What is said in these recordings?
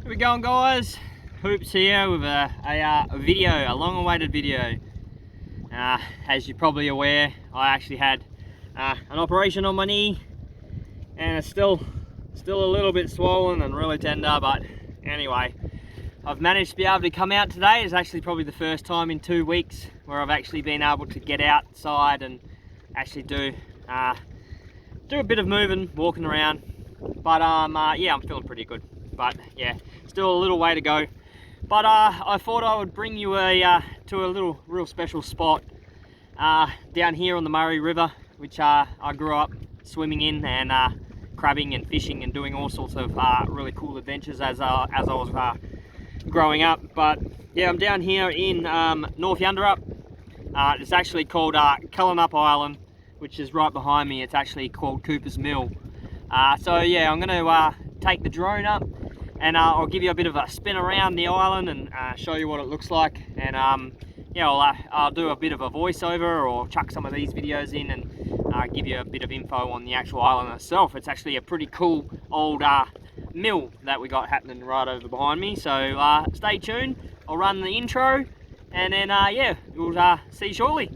Here we going, guys. Hoops here with a video, a long-awaited video. As you're probably aware, I actually had an operation on my knee, and it's still a little bit swollen and really tender. But anyway, I've managed to be able to come out today. It's actually probably the first time in 2 weeks where I've actually been able to get outside and actually do a bit of moving, walking around. But yeah, I'm feeling pretty good. But yeah, still a little way to go. But I thought I would bring you to a little real special spot down here on the Murray River, which I grew up swimming in and crabbing and fishing and doing all sorts of really cool adventures as I was growing up. But yeah, I'm down here in North Yunderup. It's actually called Cullinup Island, which is right behind me. It's actually called Cooper's Mill. So yeah, I'm going to take the drone up and I'll give you a bit of a spin around the island and show you what it looks like. And yeah, I'll do a bit of a voiceover or chuck some of these videos in and give you a bit of info on the actual island itself. It's actually a pretty cool old mill that we got happening right over behind me. So stay tuned. I'll run the intro and then yeah, we'll see you shortly.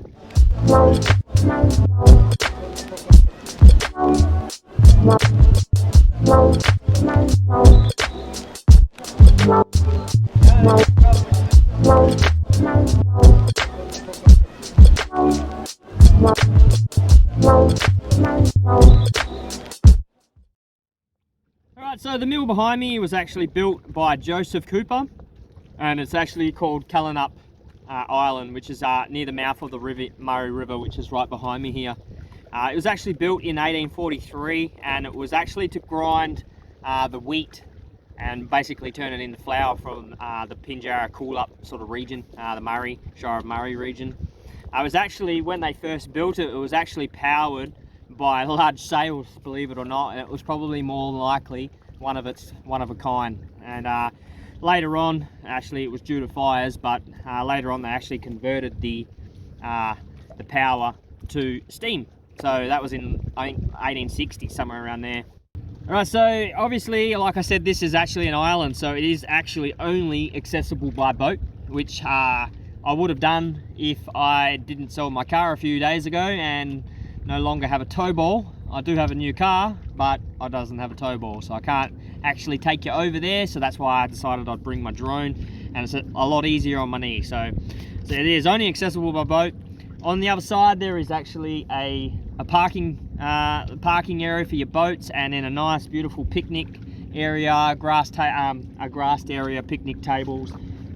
Alright, so the mill behind me was actually built by Joseph Cooper, and it's actually called Cullinup Island, which is near the mouth of the Murray River, which is right behind me here. It was actually built in 1843, and it was actually to grind the wheat and basically turn it into flour from the Pinjarra Cool-Up sort of region, the Murray, Shire of Murray region. It was actually, when they first built it, it was actually powered by large sails, believe it or not, and it was probably more than likely one of a kind. And later on, actually it was due to fires, but later on they actually converted the power to steam. So that was in, I think, 1860, somewhere around there. Alright, so obviously, like I said, this is actually an island, so it is actually only accessible by boat, which I would have done if I didn't sell my car a few days ago and no longer have a tow ball. I do have a new car, but it doesn't have a tow ball, so I can't actually take you over there. So that's why I decided I'd bring my drone, and it's a lot easier on my knee. So it is only accessible by boat. On the other side, there is actually a parking area for your boats, and then a nice, beautiful picnic area, a grassed area, picnic tables,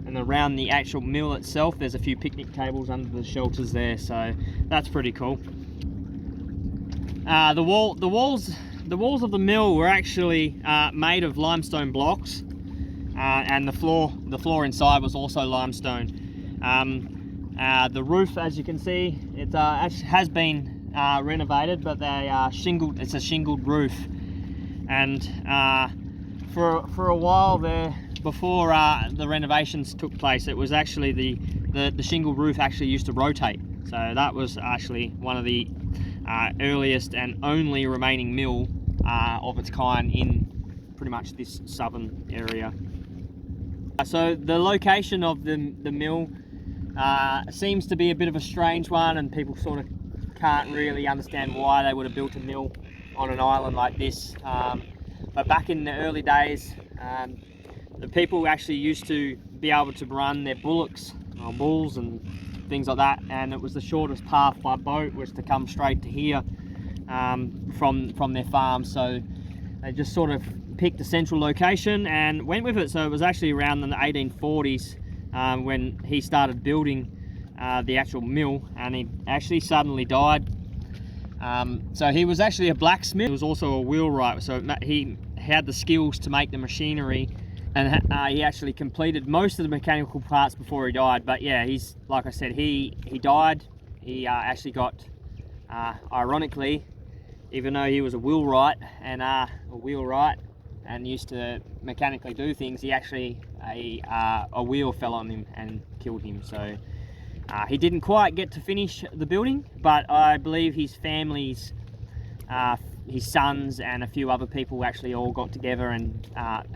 and around the actual mill itself, there's a few picnic tables under the shelters there. So that's pretty cool. The walls of the mill were actually made of limestone blocks, and the floor inside was also limestone. The roof, as you can see, it has been renovated, but they are shingled. It's a shingled roof, and for a while there, before the renovations took place, it was actually the shingled roof actually used to rotate. So that was actually one of the earliest and only remaining mill of its kind in pretty much this southern area. So the location of the mill seems to be a bit of a strange one, and people sort of can't really understand why they would have built a mill on an island like this. But back in the early days, the people actually used to be able to run their bullocks or bulls and things like that, and it was the shortest path by boat was to come straight to here from their farm. So they just sort of picked a central location and went with it. So it was actually around in the 1840s when he started building the actual mill, and he actually suddenly died. So he was actually a blacksmith. He was also a wheelwright, so he had the skills to make the machinery, and he actually completed most of the mechanical parts before he died. But yeah, he's, like I said, he died. He actually got, ironically, even though he was a wheelwright and used to mechanically do things, he actually a wheel fell on him and killed him. So he didn't quite get to finish the building, but I believe his family's his sons and a few other people actually all got together and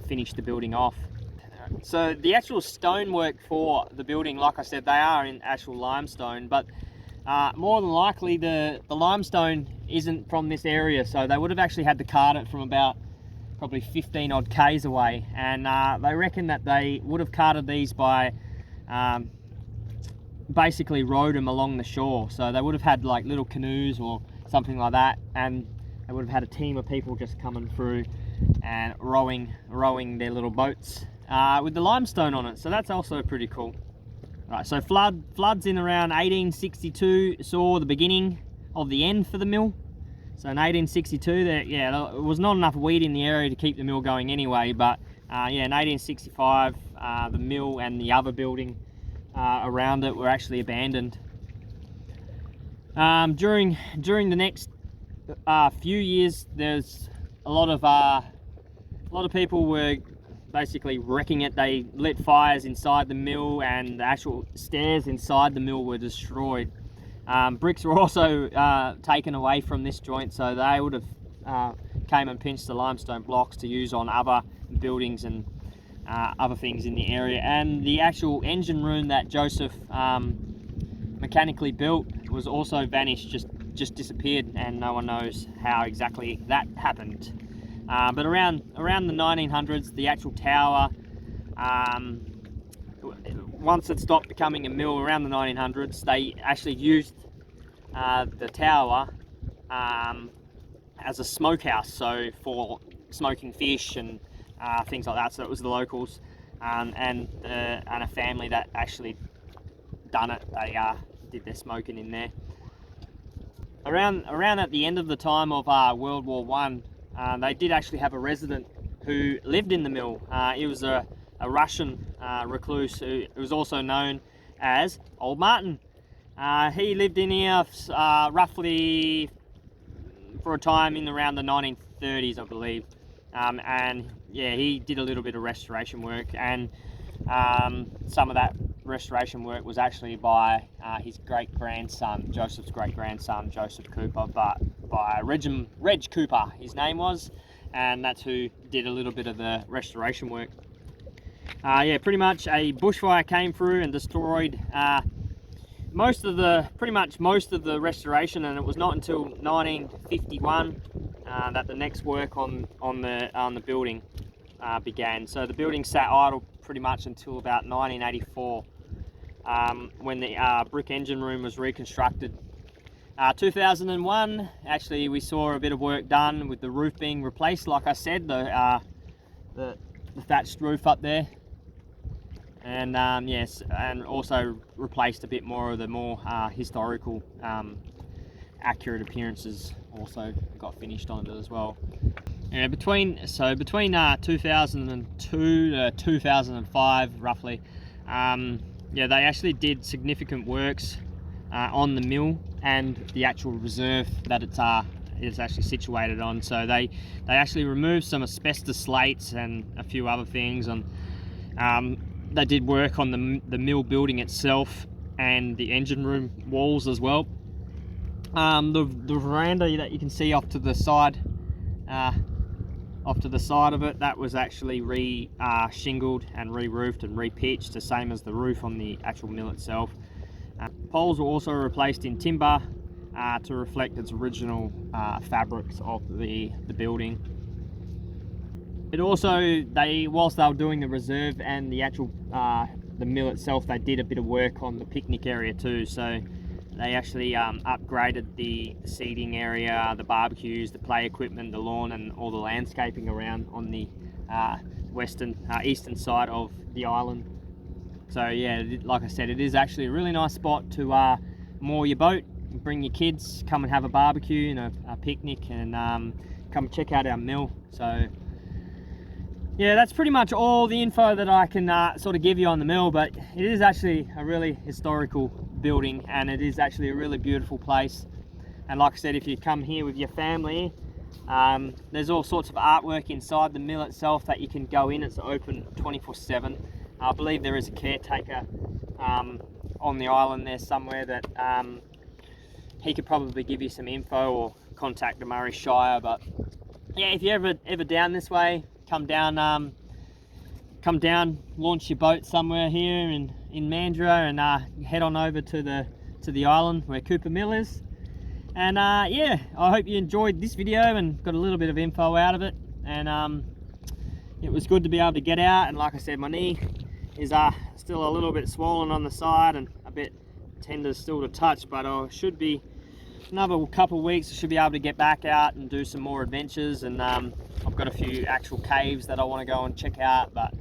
finished the building off. So the actual stonework for the building, like I said, they are in actual limestone, but more than likely the limestone isn't from this area, so they would have actually had to cart it from about probably 15 odd k's away, and they reckon that they would have carted these by basically rowed them along the shore. So they would have had like little canoes or something like that, and they would have had a team of people just coming through and rowing their little boats with the limestone on it. So that's also pretty cool. Right, so floods in around 1862 saw the beginning of the end for the mill. So in 1862, there was not enough wheat in the area to keep the mill going anyway, but in 1865, the mill and the other building around it were actually abandoned. During the next few years, there's a lot of people were basically wrecking it. They lit fires inside the mill, and the actual stairs inside the mill were destroyed. Bricks were also taken away from this joint, so they would have came and pinched the limestone blocks to use on other buildings and other things in the area. And the actual engine room that Joseph mechanically built was also vanished, just disappeared, and no one knows how exactly that happened. But around the 1900s, the actual tower, once it stopped becoming a mill around the 1900s, they actually used the tower as a smokehouse, so for smoking fish and things like that. So it was the locals and a family that actually done it. They did their smoking in there. Around at the end of the time of World War One, they did actually have a resident who lived in the mill. He was a Russian recluse who was also known as Old Martin. He lived in here roughly for a time in around the 1930s, I believe. And yeah, he did a little bit of restoration work, and some of that restoration work was actually by his great-grandson, Joseph's great-grandson, Joseph Cooper, but by Reg Cooper, his name was, and that's who did a little bit of the restoration work. Yeah, pretty much a bushfire came through and destroyed pretty much most of the restoration, and it was not until 1951 that the next work on the building began. So the building sat idle pretty much until about 1984, when the brick engine room was reconstructed. 2001, actually, we saw a bit of work done with the roof being replaced. Like I said, the thatched roof up there, and yes, and also replaced a bit more of the more historical, accurate appearances. Also got finished on it as well. Yeah, between 2002 to 2005, roughly, yeah, they actually did significant works on the mill and the actual reserve that it's actually situated on. So they actually removed some asbestos slates and a few other things, and they did work on the mill building itself and the engine room walls as well. The veranda that you can see off to the side of it, that was actually shingled and re-roofed and re-pitched, the same as the roof on the actual mill itself. Poles were also replaced in timber to reflect its original fabrics of the building. It also, whilst they were doing the reserve and the actual the mill itself, they did a bit of work on the picnic area too. So they actually upgraded the seating area, the barbecues, the play equipment, the lawn, and all the landscaping around on the eastern side of the island. So yeah, like I said, it is actually a really nice spot to moor your boat, bring your kids, come and have a barbecue and a picnic, and come check out our mill. So yeah, that's pretty much all the info that I can sort of give you on the mill, but it is actually a really historical building, and it is actually a really beautiful place. And like I said, if you come here with your family, there's all sorts of artwork inside the mill itself that you can go in. It's open 24/7. I believe there is a caretaker on the island there somewhere that he could probably give you some info, or contact the Murray Shire. But yeah, if you're ever down this way, come down come down, launch your boat somewhere here in Mandurah, and head on over to the island where Cooper Mill is. And yeah, I hope you enjoyed this video and got a little bit of info out of it. And it was good to be able to get out. And like I said, my knee is still a little bit swollen on the side and a bit tender still to touch, but I should be, another couple of weeks, I should be able to get back out and do some more adventures. And I've got a few actual caves that I want to go and check out, but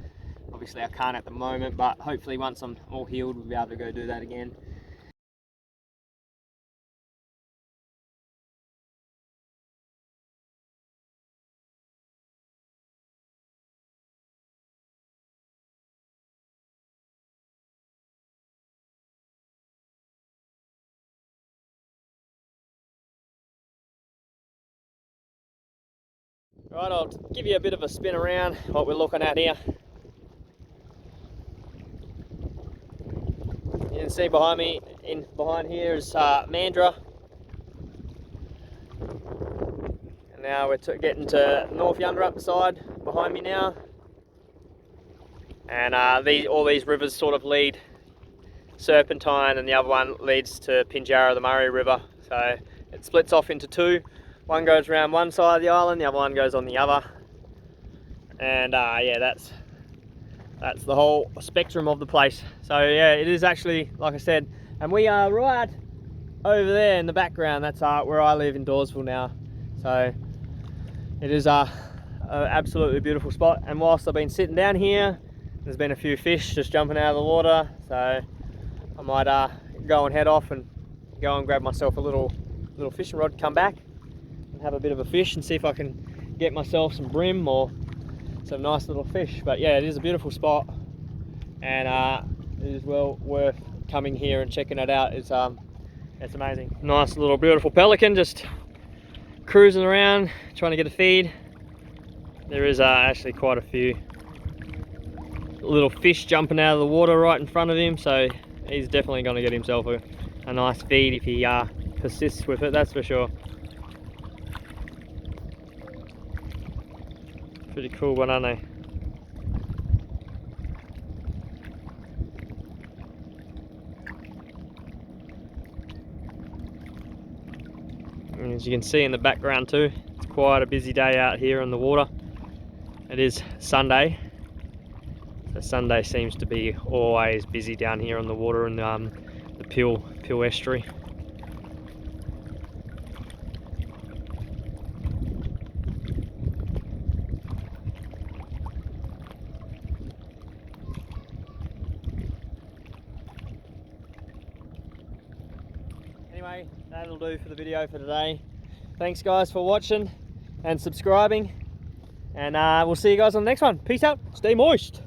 obviously I can't at the moment. But hopefully once I'm all healed, we'll be able to go do that again. Right, I'll give you a bit of a spin around what we're looking at here. You can see behind me, behind here is Mandurah. And now we're getting to North Yunderup side behind me now. And all these rivers sort of lead Serpentine, and the other one leads to Pinjarra, the Murray River. So it splits off into two. One goes around one side of the island, the other one goes on the other. And yeah, that's the whole spectrum of the place. So yeah, it is actually, like I said, and we are right over there in the background. That's where I live in Dawesville now. So it is a absolutely beautiful spot. And whilst I've been sitting down here, there's been a few fish just jumping out of the water. So I might go and head off and go and grab myself a little fishing rod, come back and have a bit of a fish and see if I can get myself some bream or some nice little fish. But yeah, it is a beautiful spot, and it is well worth coming here and checking it out. It's amazing. Nice little beautiful pelican just cruising around trying to get a feed. There is actually quite a few little fish jumping out of the water right in front of him, so he's definitely going to get himself a nice feed if he persists with it, that's for sure. Pretty cool one, aren't they? And as you can see in the background too, it's quite a busy day out here on the water. It is Sunday. So Sunday seems to be always busy down here on the water in the Peel estuary. Anyway, that'll do for the video for today. Thanks guys for watching and subscribing, and we'll see you guys on the next one. Peace out, stay moist.